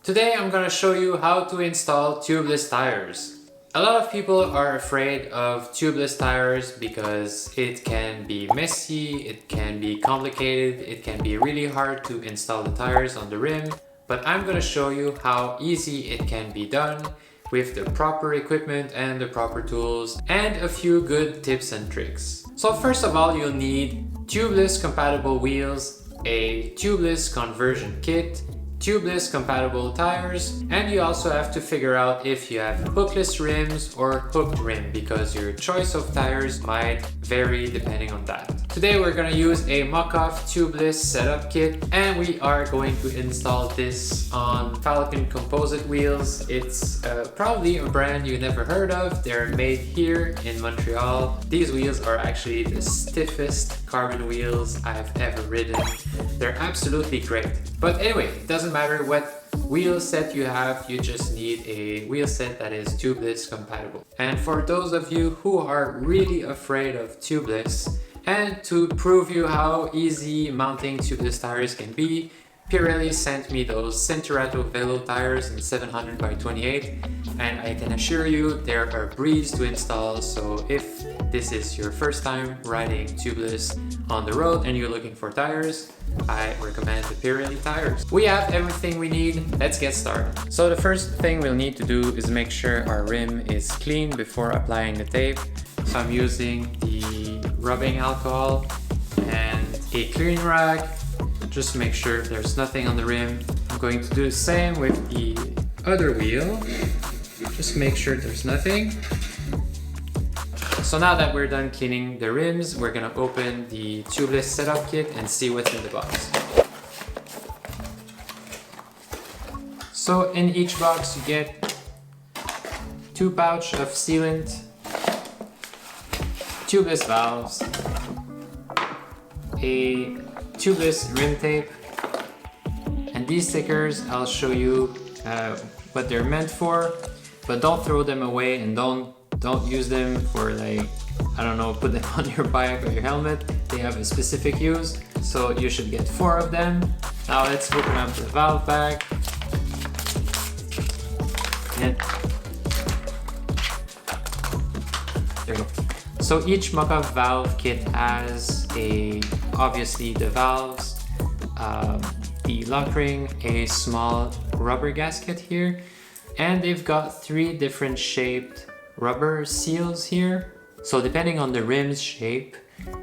Today I'm gonna show you how to install tubeless tires. A lot of people are afraid of tubeless tires because it can be messy, it can be complicated, it can be really hard to install the tires on the rim, but I'm gonna show you how easy it can be done with the proper equipment and the proper tools and a few good tips and tricks. So first of all, you'll need tubeless compatible wheels, a tubeless conversion kit, tubeless compatible tires, and you also have to figure out if you have hookless rims or hooked rim because your choice of tires might vary depending on that. Today we're going to use a Muc-Off tubeless setup kit and we are going to install this on Falcon composite wheels. It's probably a brand you never heard of. They're made here in Montreal. These wheels are actually the stiffest carbon wheels I've ever ridden. They're absolutely great. But anyway, it doesn't matter what wheel set you have, you just need a wheel set that is tubeless compatible. And for those of you who are really afraid of tubeless, and to prove you how easy mounting tubeless tires can be, Pirelli sent me those Cinturato Velo tires in 700 by 28, and I can assure you they're a breeze to install. So if this is your first time riding tubeless on the road and you're looking for tires, I recommend the Pirelli tires. We have everything we need, let's get started. So the first thing we'll need to do is make sure our rim is clean before applying the tape. So I'm using the rubbing alcohol and a cleaning rag. Just make sure there's nothing on the rim. I'm going to do the same with the other wheel. Just make sure there's nothing. So now that we're done cleaning the rims, we're gonna open the tubeless setup kit and see what's in the box. So in each box you get 2 pouches of sealant, tubeless valves, a tubeless rim tape, and these stickers I'll show you what they're meant for, but don't throw them away and don't use them for, like, I don't know, put them on your bike or your helmet. They have a specific use, so you should get 4 of them. Now let's open up the valve bag. And there you go. So each Muc-Off valve kit has obviously the valves, the lock ring, a small rubber gasket here, and they've got 3 different shaped rubber seals here. So depending on the rim's shape,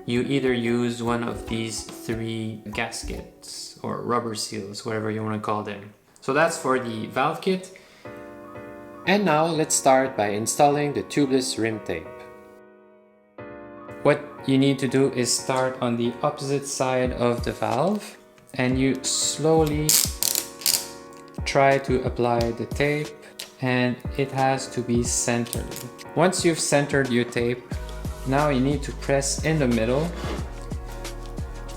you either use one of these 3 gaskets or rubber seals, whatever you want to call them. So that's for the valve kit. And now let's start by installing the tubeless rim tape. What you need to do is start on the opposite side of the valve and you slowly try to apply the tape, and it has to be centered. Once you've centered your tape, now you need to press in the middle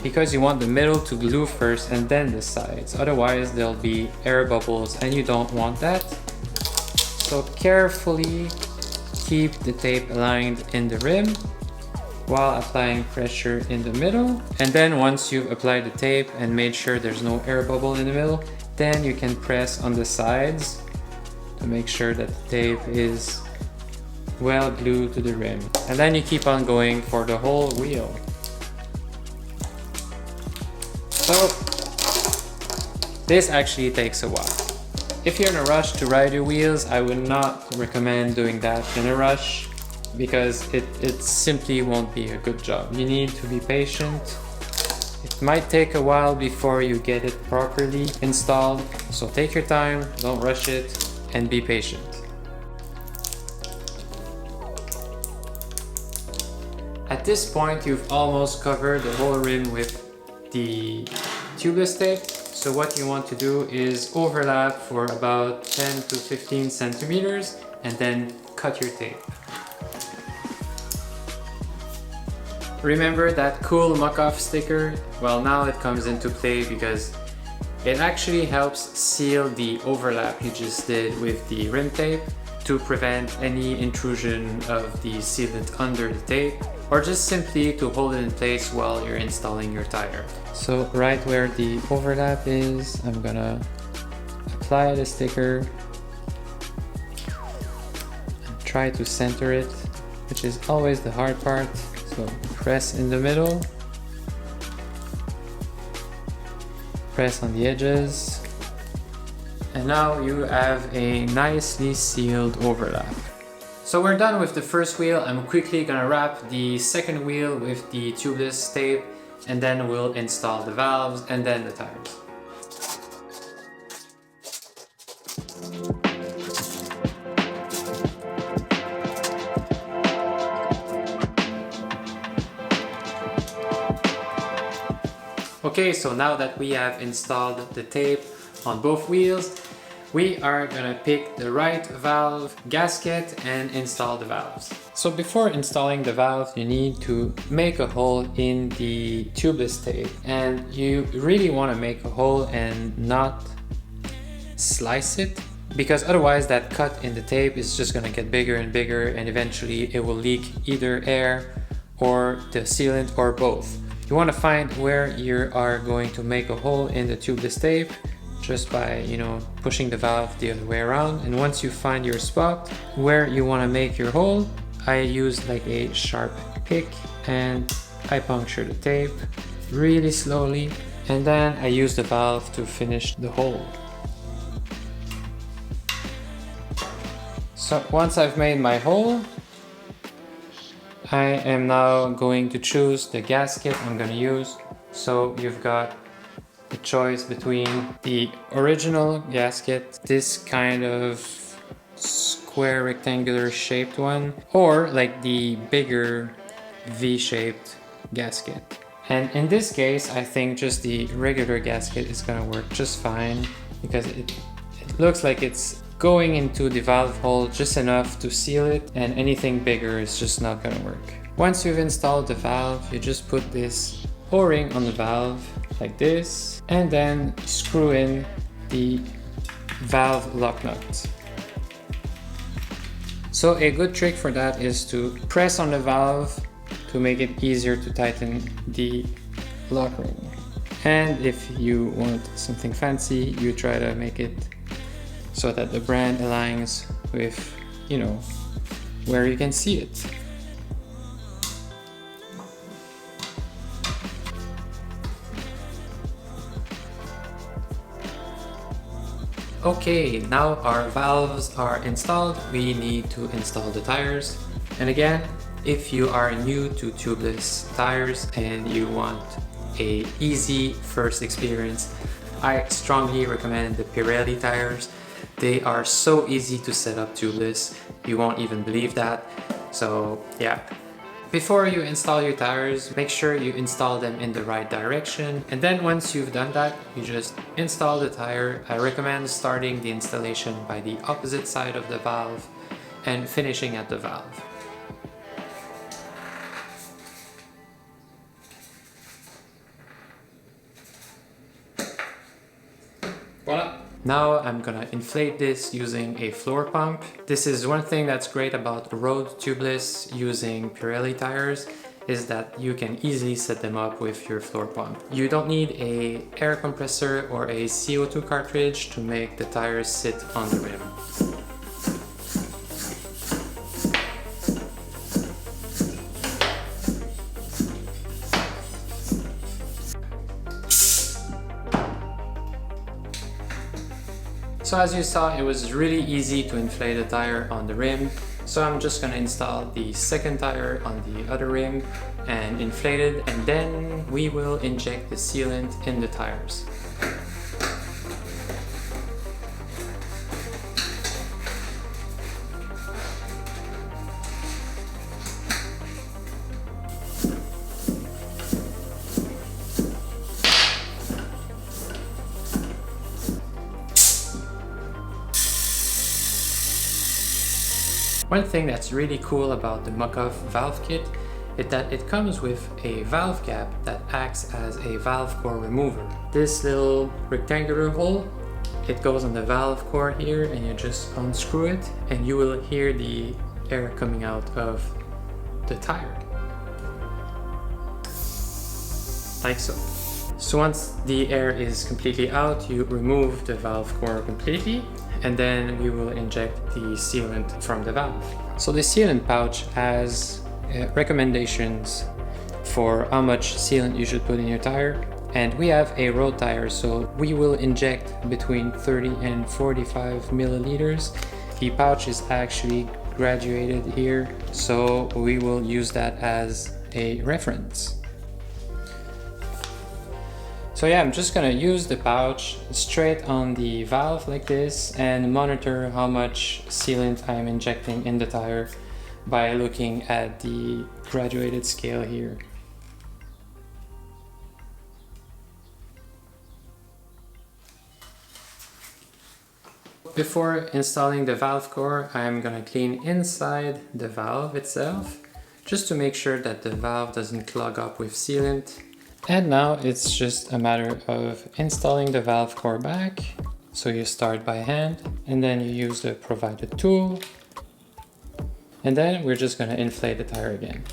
because you want the middle to glue first and then the sides. Otherwise there'll be air bubbles and you don't want that. So carefully keep the tape aligned in the rim while applying pressure in the middle. And then once you've applied the tape and made sure there's no air bubble in the middle, then you can press on the sides to make sure that the tape is well glued to the rim. And then you keep on going for the whole wheel. So this actually takes a while. If you're in a rush to ride your wheels, I would not recommend doing that in a rush because it simply won't be a good job. You need to be patient. It might take a while before you get it properly installed, so take your time, don't rush it, and be patient. At this point, you've almost covered the whole rim with the tubeless tape. So what you want to do is overlap for about 10 to 15 centimeters and then cut your tape. Remember that cool Muc-Off sticker? Well, now it comes into play because it actually helps seal the overlap you just did with the rim tape to prevent any intrusion of the sealant under the tape, or just simply to hold it in place while you're installing your tire. So right where the overlap is, I'm gonna apply the sticker and try to center it, which is always the hard part. So press in the middle, press on the edges, and now you have a nicely sealed overlap. So we're done with the first wheel. I'm quickly gonna wrap the second wheel with the tubeless tape, and then we'll install the valves and then the tires. Okay, so now that we have installed the tape on both wheels, we are gonna pick the right valve gasket and install the valves. So before installing the valve, you need to make a hole in the tubeless tape, and you really wanna make a hole and not slice it, because otherwise that cut in the tape is just gonna get bigger and bigger, and eventually it will leak either air or the sealant or both. You want to find where you are going to make a hole in the tubeless tape just by, pushing the valve the other way around. And once you find your spot where you want to make your hole, I use like a sharp pick and I puncture the tape really slowly, and then I use the valve to finish the hole. So once I've made my hole, I am now going to choose the gasket I'm going to use. So you've got the choice between the original gasket, this kind of square rectangular shaped one, or like the bigger V-shaped gasket. And in this case, I think just the regular gasket is going to work just fine, because it looks like it's going into the valve hole just enough to seal it, and anything bigger is just not going to work. Once you've installed the valve, you just put this O-ring on the valve like this, and then screw in the valve lock nut. So a good trick for that is to press on the valve to make it easier to tighten the lock ring. And if you want something fancy, you try to make it so that the brand aligns with, where you can see it. Okay, now our valves are installed, we need to install the tires. And again, if you are new to tubeless tires and you want a easy first experience, I strongly recommend the Pirelli tires. They are so easy to set up tubeless, you won't even believe that. So yeah, before you install your tires, make sure you install them in the right direction. And then once you've done that, you just install the tire. I recommend starting the installation by the opposite side of the valve and finishing at the valve. Voila! Now I'm gonna inflate this using a floor pump. This is one thing that's great about road tubeless using Pirelli tires, is that you can easily set them up with your floor pump. You don't need a air compressor or a CO2 cartridge to make the tires sit on the rim. So as you saw, it was really easy to inflate a tire on the rim. So I'm just gonna install the second tire on the other rim and inflate it, and then we will inject the sealant in the tires. One thing that's really cool about the Muc-Off valve kit is that it comes with a valve cap that acts as a valve core remover. This little rectangular hole, it goes on the valve core here, and you just unscrew it and you will hear the air coming out of the tire. Like so. So once the air is completely out, you remove the valve core completely, and then we will inject the sealant from the valve. So the sealant pouch has recommendations for how much sealant you should put in your tire. And we have a road tire, so we will inject between 30 and 45 milliliters. The pouch is actually graduated here, so we will use that as a reference. So yeah, I'm just gonna use the pouch straight on the valve like this and monitor how much sealant I'm injecting in the tire by looking at the graduated scale here. Before installing the valve core, I'm gonna clean inside the valve itself, just to make sure that the valve doesn't clog up with sealant. And now it's just a matter of installing the valve core back. So you start by hand, and then you use the provided tool. And then we're just gonna inflate the tire again.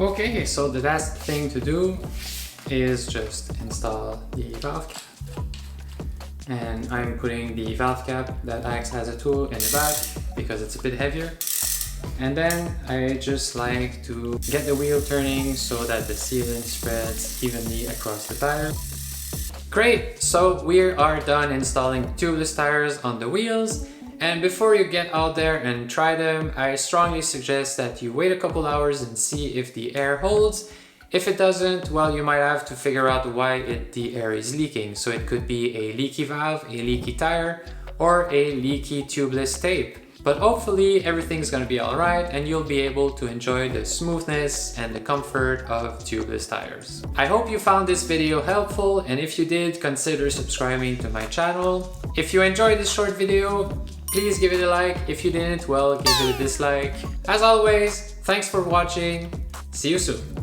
Okay, so the last thing to do is just install the valve cap. And I'm putting the valve cap that acts as a tool in the back because it's a bit heavier. And then I just like to get the wheel turning so that the sealant spreads evenly across the tire. Great, so we are done installing tubeless tires on the wheels. And before you get out there and try them, I strongly suggest that you wait a couple hours and see if the air holds. If it doesn't, well, you might have to figure out why the air is leaking. So it could be a leaky valve, a leaky tire, or a leaky tubeless tape. But hopefully everything's gonna be all right and you'll be able to enjoy the smoothness and the comfort of tubeless tires. I hope you found this video helpful, and if you did, consider subscribing to my channel. If you enjoyed this short video, please give it a like. If you didn't, well, give it a dislike. As always, thanks for watching. See you soon.